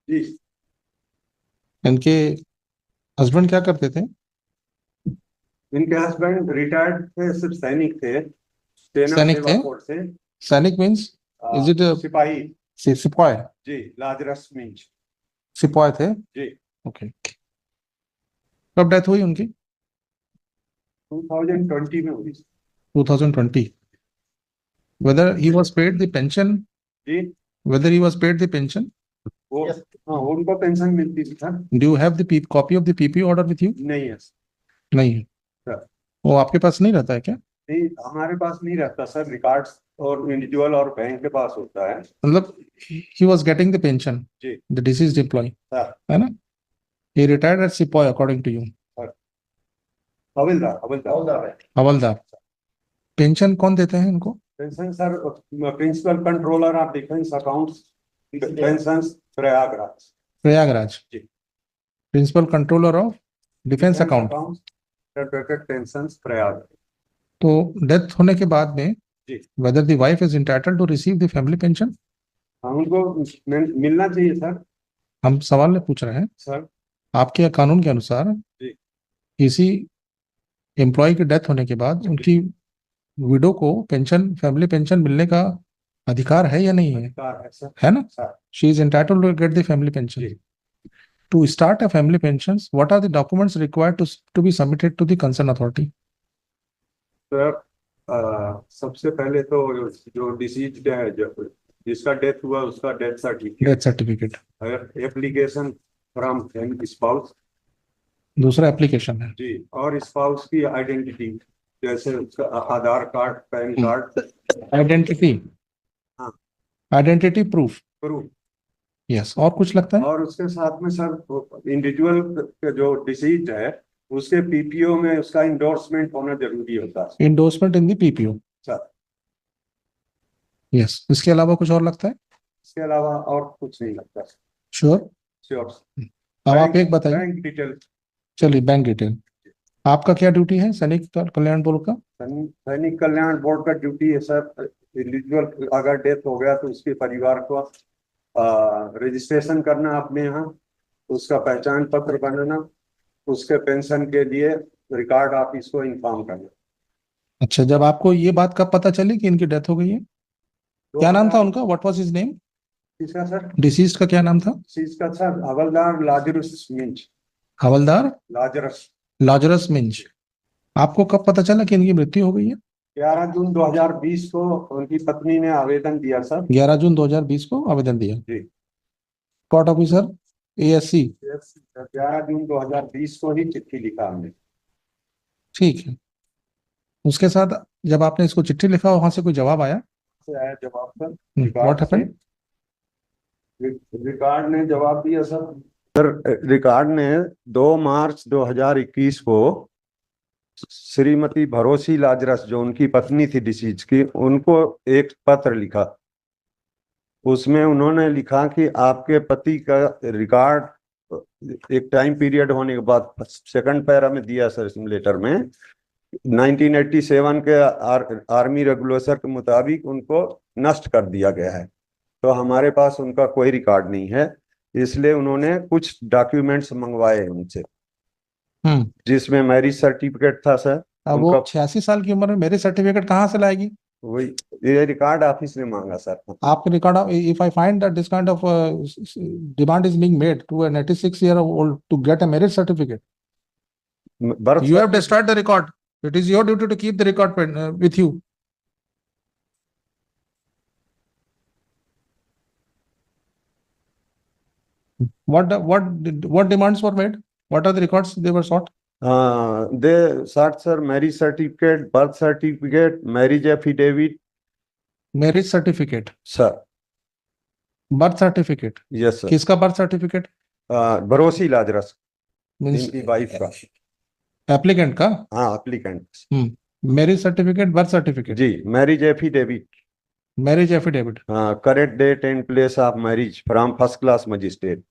जी। इनके हस्बैंड क्या करते थे? इनके हस्बैंड रिटायर्ड थे, सिर्फ सैनिक थे, सेना सैनिक सेवा थे? कोर से। सैनिक मीन्स इज इट सिपाही। सिपाही? जी, लाजरस मिंज। सिपाही थे। जी। ओके। कब डेथ हुई उनकी? 2020 में हुई। 2020? whether he was paid the pension? Ji. Whether he was paid the pension? वो हाँ, उनको पेंशन मिलती थी sir. Do you have the copy of the PPO order with you? नहीं है नहीं है। सर। वो आपके पास नहीं रहता है क्या? नहीं, हमारे पास नहीं रहता सर, रिकॉर्ड्स और इंडिविजुअल और बैंक के पास होता है। मतलब he was getting the pension, जी the deceased employee, सर। है ना? He retired as सिपाही according to you. सर, हवलदार हवलदार है। हवलदार। पेंशन कौन देते हैं इनको? Pension sir, principal controller of defence accounts, pension, Prayagraj. Prayagraj. जी। Principal controller of defence account. Pension Prayag. तो डेथ होने के बाद में जी। whether the wife is entitled to receive the family pension? हाँ, उनको मिलना चाहिए सर। हम सवाल में पूछ रहे हैं सर। आपके कानून के अनुसार जी। किसी एम्प्लॉय की डेथ होने के बाद उनकी विडो को पेंशन, फैमिली पेंशन मिलने का अधिकार है या नहीं है? अधिकार है सर। है ना? Sir. She is entitled to get the family pension. जी। To start a family pension, what are the documents required to be submitted to the concern authority? Sir, सबसे पहले तो जो डिसीज्ड है, जो जिसका डेथ हुआ, उसका death certificate, death certificate. Application from spouse. दूसरा एप्लीकेशन है। जी। और स्पाउस की आइडेंटिटी, जैसे उसका आधार कार्ड, पैन कार्ड। आइडेंटिटी। हाँ। Identity proof. प्रूफ। यस। और कुछ लगता है? और उसके साथ में सर, इंडिविजुअल जो डिसीज है, उसके पीपीओ में उसका इंडोर्समेंट होना जरूरी होता है। Endorsement in the PPO. Sir. Yes. इसके अलावा कुछ और लगता है? इसके अलावा और कुछ नहीं लगता। श्योर? श्योर। अब आप बैंक एक बताइए। Bank detail. चलिए, बैंक डिटेल। आपका क्या ड्यूटी है सैनिक कल्याण बोर्ड का? सैनिक कल्याण बोर्ड का ड्यूटी है सर, इंडिविजुअल अगर डेथ हो गया तो उसके परिवार को रजिस्ट्रेशन करना अपने यहाँ, उसका पहचान पत्र बनाना, उसके पेंशन के लिए रिकॉर्ड ऑफिस को इन्फॉर्म करना। अच्छा, जब आपको ये बात कब पता चली कि इनकी डेथ हो गई है? क्या नाम था उनका? What was his name? किसका सर? डिसीज्ड का क्या नाम था? इसका सर हवलदार लाजरस मिंज। हवलदार लाजरस। लाजरस मिंज। आपको कब पता चला कि इनकी मृत्यु हो गई है? 11 जून 2020 को उनकी पत्नी ने आवेदन दिया सर। 11 जून 2020 को आवेदन दिया। जी। Court officer ASC. 11 जून 2020 को ही चिट्ठी लिखा हमने। ठीक है। उसके साथ जब आपने इसको चिट्ठी लिखा, वहां से कोई जवाब आया? से आया जवाब सर। What happened? रिकॉर्ड ने जवाब दिया सर। सर, रिकॉर्ड ने 2 मार्च 2021 को श्रीमती भरोसी लाजरस, जो उनकी पत्नी थी डिसीज की, उनको एक पत्र लिखा। उसमें उन्होंने लिखा कि आपके पति का रिकॉर्ड एक टाइम पीरियड होने के बाद, सेकंड पैरा में दिया सर इस लेटर में, 1987 के आर्मी रेगुलेशन के मुताबिक उनको नष्ट कर दिया गया है। तो हमारे पास उनका कोई रिकॉर्ड नहीं है, इसलिए उन्होंने कुछ डॉक्यूमेंट्स मंगवाए उनसे, जिसमें मैरिज सर्टिफिकेट था सर। अब वो 86 साल की उम्र में मेरे सर्टिफिकेट कहाँ से लाएगी? वही, ये रिकॉर्ड ऑफिस ने मांगा सर। आपके record, if I find that this kind of demand is being made to an 86-year-old to get a marriage certificate, you have destroyed the record. It is your duty to keep the record with you. What demands were made? What are the records they were sought? They sought sir marriage certificate, birth certificate, marriage affidavit. Marriage certificate, sir. birth certificate. Yes sir. किसका birth certificate? Bharosi Lazarus, Means इनकी wife का। applicant का? हाँ, applicant. Marriage certificate, birth certificate. Ji, marriage affidavit. Marriage affidavit. Correct date and place of marriage from first class magistrate.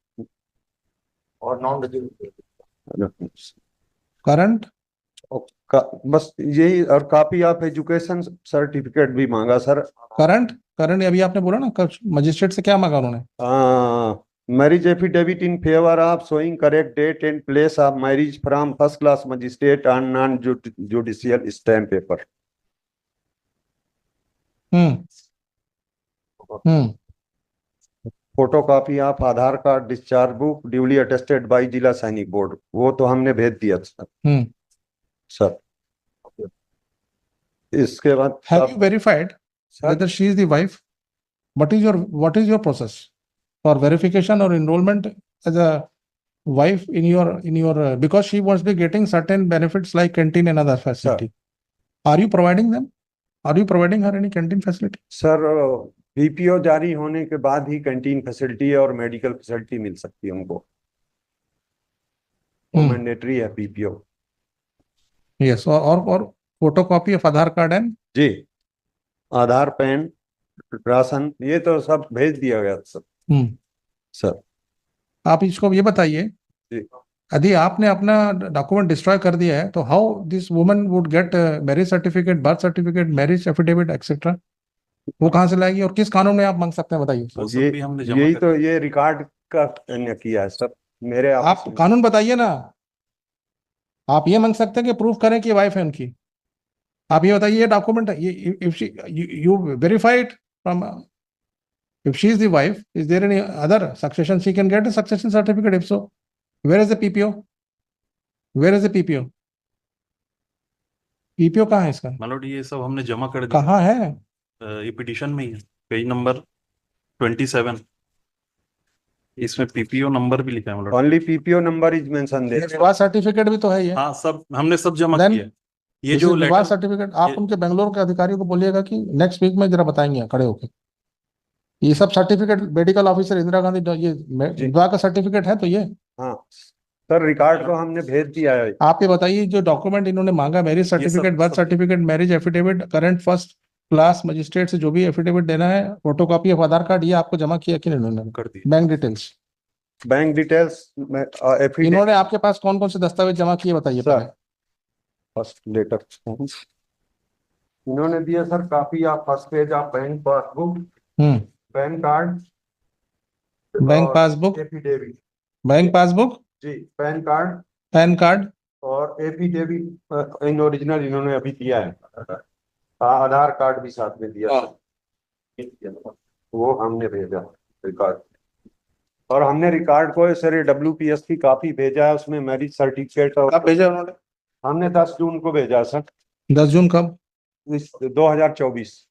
और Current? बस यही, और copy of education certificate भी मांगा सर। करंट अभी आपने बोला ना, मजिस्ट्रेट से क्या मांगा उन्होंने? Marriage affidavit in favor of showing correct date and place of marriage from first class magistrate on non-judicial stamp paper. Photocopy of Aadhaar card, discharge book duly attested bye जिला सैनिक बोर्ड, वो तो हमने भेज दिया सर। सर इसके बाद Have you verified whether she is the wife? What is your process for verification or enrollment as a wife in your because she must be getting certain benefits like canteen and other facility. Are you providing them? Are you providing her any canteen facility? Sir BPO जारी होने के बाद ही canteen facility और medical facility मिल सकती है उनको, मैंडेटरी है बीपीओ। Yes, और photocopy of Aadhaar card and जी, आधार, पैन, राशन, ये तो सब भेज दिया गया सर। सर आप इसको ये बताइए, यदि आपने अपना डॉक्यूमेंट डिस्ट्रॉय कर दिया है तो how this woman would get marriage certificate, birth certificate, marriage affidavit etcetera, वो कहाँ से लाएगी और किस कानून में आप मांग सकते हैं बताइए। यही तो ये रिकॉर्ड का किया है सर मेरे। आप कानून बताइए ना। आप ये मांग सकते हैं कि प्रूफ करें कि वाइफ है उनकी। आप ये बताइए document, if you verified from, if she is the wife, is there any other succession she can get a succession certificate? If so, where is the PPO? Where is the PPO? PPO कहाँ है इसका? मतलब ये सब हमने जमा कर दिया। कहाँ है? ये पिटीशन में ही है, पेज नंबर 27, इसमें पीपीओ नंबर भी लिखा है। मतलब only PPO number is mention there. विवाह सर्टिफिकेट भी तो है ये। हाँ, सब हमने सब जमा Then, किया। ये जो विवाह लेटर सर्टिफिकेट आप उनके बेंगलोर के अधिकारी को बोलिएगा कि नेक्स्ट वीक में जरा बताएंगे खड़े होके। ये सब certificate medical officer Indira Gandhi, ये विवाह का सर्टिफिकेट है तो ये। हाँ सर, रिकॉर्ड को हमने भेज दिया है। आप ये बताइए जो डॉक्यूमेंट इन्होंने मांगा, marriage certificate, birth certificate, marriage affidavit, current first class magistrate से जो भी एफिडेविट देना है, फोटोकॉपी ऑफ आधार कार्ड, ये आपको जमा किया कि नहीं इन्होंने? कर दिया। बैंक डिटेल्स, बैंक डिटेल्स इन्होंने आपके पास कौन कौन से दस्तावेज जमा किए बताइए। फर्स्ट लेटर इन्होंने दिया sir, copy of first page of bank passbook, PAN card, bank passbook, affidavit, bank passbook जी, पैन कार्ड, पैन कार्ड और एफिडेविट इन ओरिजिनल इन्होंने अभी दिया है। आधार कार्ड भी साथ में दिया, वो हमने भेजा रिकॉर्ड। और हमने रिकॉर्ड को सर WPS की कॉपी भेजा है, उसमें मैरिज सर्टिफिकेट और भेजा उन्होंने। हमने 10 जून को भेजा सर। 10 जून कब? 2024।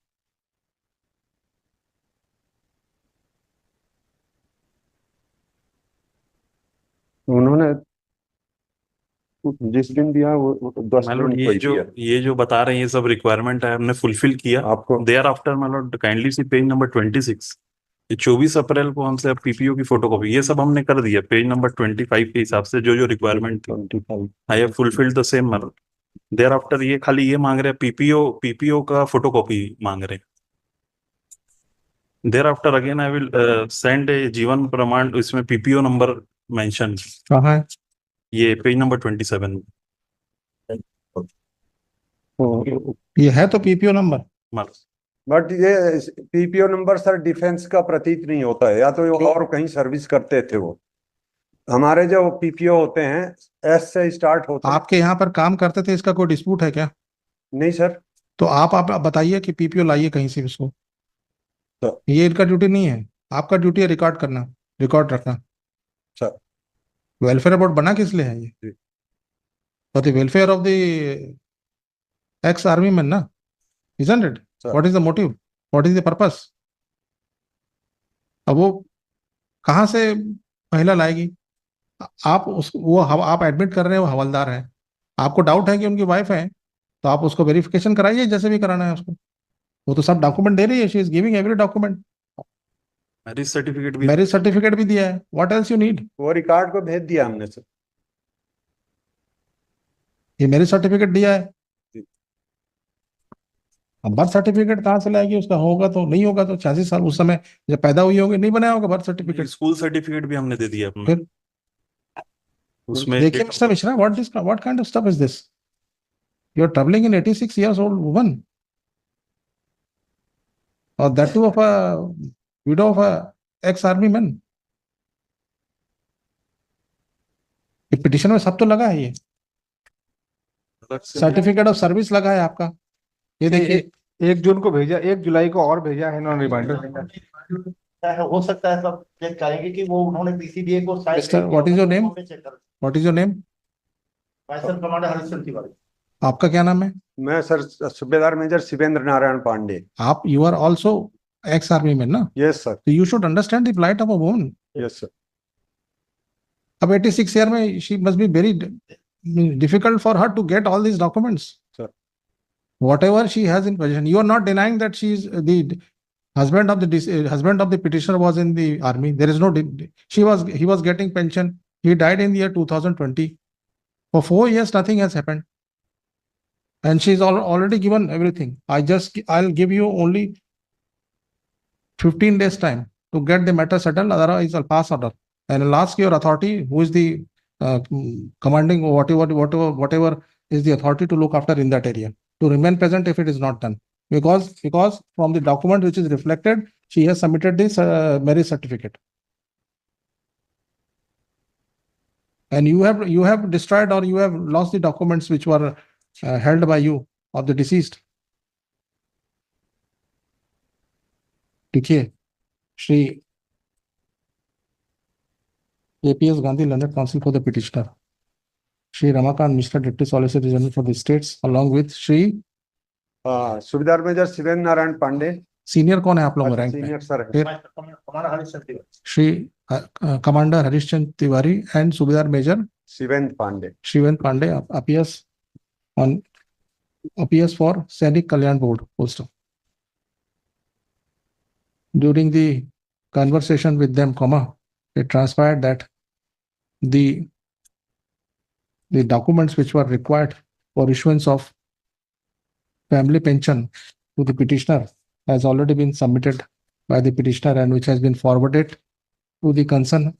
उन्होंने जिस दिन दिया वो 10 जून को ही दिया। ये जो बता रहे हैं ये सब रिक्वायरमेंट है, हमने फुलफिल किया आपको। देयर आफ्टर मतलब काइंडली सी पेज नंबर 26, ये 24 अप्रैल को हमसे पीपीओ की फोटोकॉपी ये सब हमने कर दिया। पेज नंबर 25 के हिसाब से जो जो रिक्वायरमेंट थी I have fulfilled the same. मतलब देयर आफ्टर ये खाली ये मांग रहे हैं पीपीओ का फोटोकॉपी मांग रहे हैं। Thereafter again I will send a Jeevan Pramaan, इसमें पीपीओ नंबर मेंशन कहाँ है? ये पेज नंबर 27। ये है तो पीपीओ नंबर, बट ये पीपीओ नंबर सर डिफेंस का प्रतीत नहीं होता है, या तो और कहीं सर्विस करते थे वो। हमारे जो पीपीओ होते हैं एस से स्टार्ट होते हैं। आपके यहाँ पर काम करते थे, इसका कोई डिस्प्यूट है क्या? नहीं सर। तो आप बताइए कि पीपीओ लाइए कहीं से उसको। तो ये इनका ड्यूटी नहीं है, आपका ड्यूटी है रिकॉर्ड करना, रिकॉर्ड रखना। सर वेलफेयर बोर्ड बना किस लिए है ये? For the welfare of the x army man ना, isn't it? What is the motive? What is the purpose? अब वो कहाँ से महिला लाएगी? आप आप एडमिट कर रहे हैं वो हवलदार है, आपको डाउट है कि उनकी वाइफ है, तो आप उसको वेरिफिकेशन कराइए जैसे भी कराना है उसको। वो तो सब डॉक्यूमेंट दे रही है, she is giving every document. Marriage certificate भी दिया है। What else you need? वो रिकॉर्ड को भेज दिया हमने सर। ये मैरिज सर्टिफिकेट दिया है, अब बर्थ सर्टिफिकेट कहाँ से लाएगी? उसका होगा तो नहीं होगा तो 86 साल उस समय जब पैदा हुई होगी नहीं बनाया होगा बर्थ सर्टिफिकेट। स्कूल सर्टिफिकेट भी हमने दे दिया अपना। फिर उसमें देखिए mister Mishra, what kind of stuff is this? You are troubling in 86 years old woman, और that too of a widow of a ex army man. ये पिटिशन में सब तो लगा है, ये सर्टिफिकेट ऑफ सर्विस लगा है आपका, ये देखिए। 1 जून को भेजा, 1 जुलाई को और भेजा है इन्होंने रिमाइंडर। हो सकता है सब चेक करेंगे कि वो उन्होंने पीसीबीए को शायद Mister, what is your name? Check कर what is your name? Sir commander Harishchandra Tiwari. आपका क्या नाम है? मैं सर सूबेदार मेजर शिवेंद्र नारायण पांडे। आप, you are also ex army man ना? यस सर, तो you should understand the plight of a woman. Yes sir. अब 86 ईयर में she must be very difficult for her to get all these documents. Sir. Whatever she has in possession, you are not denying that she is the husband of the petitioner was in the army. There is no, he was getting pension. He died in the year 2020. For 4 years, nothing has happened. And she's already given everything. I'll give you only 15 days time to get the matter settled. Otherwise, I'll pass order. And I'll ask your authority, who is the commanding, whatever is the authority to look after in that area, to remain present if it is not done. Because from the document which is reflected, she has submitted this marriage certificate. And you have destroyed or you have lost the documents which were held by you of the deceased. देखिए, Shri APS Gandhi Learned Counsel for the petitioner, Shri Ramakant Mishra, Deputy Solicitor General for the states, along with Shri, सूबेदार major Shivendra Narayan Pandey. Senior कौन है आप लोगों में rank में? Senior sir है। फिर commander Harishchandra Tiwari. Shri commander Harishchandra Tiwari and Subedar major Shivendra Pandey. Shivendra Pandey, appears for Sainik Kalyan Board post. During the conversation with them, it transpired that the documents which were required for issuance of family pension to the petitioner has already been submitted by the petitioner and which has been forwarded to the concerned